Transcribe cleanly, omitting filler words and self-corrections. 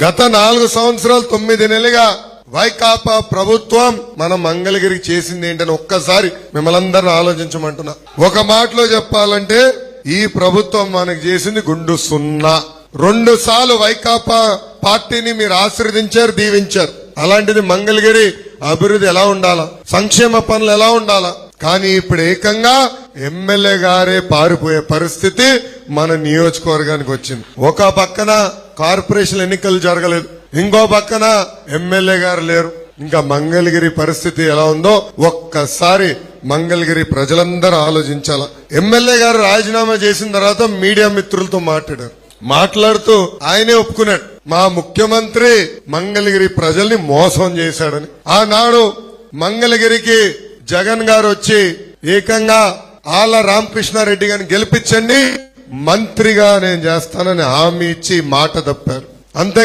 గత 4 సంవత్సరాలు 9 నెలలుగా వైకాపా ప్రభుత్వం మన మంగళగిరికి చేసింది ఏంటని ఒక్కసారి మిమ్మల్ని అందరిని ఆలోచించమంటున్నా. ఒక మాటలో చెప్పాలంటే ఈ ప్రభుత్వం మనకు చేసింది గుండు సున్నా. 2 సార్లు వైకాపా పార్టీని మీరు ఆశీర్వదించారు, దీవించారు. అలాంటిది మంగళగిరి అభివృద్ధి ఎలా ఉండాలా, సంక్షేమ పనులు ఎలా ఉండాలా, కానీ ఇప్పుడు ఏకంగా ఎమ్మెల్యే గారే పారిపోయే పరిస్థితి మన నియోజకవర్గానికి వచ్చింది. ఒక పక్కన కార్పొరేషన్ ఎన్నికలు జరగలేదు, ఇంకో పక్కన ఎమ్మెల్యే గారు లేరు. ఇంకా మంగళగిరి పరిస్థితి ఎలా ఉందో ఒక్కసారి మంగళగిరి ప్రజలందరూ ఆలోచించాల. ఎమ్మెల్యే గారు రాజీనామా చేసిన తర్వాత మీడియా మిత్రులతో మాట్లాడుతూ ఆయనే ఒప్పుకున్నాడు, మా ముఖ్యమంత్రి మంగళగిరి ప్రజల్ని మోసం చేశాడని. ఆనాడు మంగళగిరికి జగన్ గారు వచ్చి ఏకంగా ఆళ్ల రామకృష్ణారెడ్డి గారిని గెలిపించండి, మంత్రిగా నేను చేస్తానని హామీ ఇచ్చి మాట తప్పారు. అంతే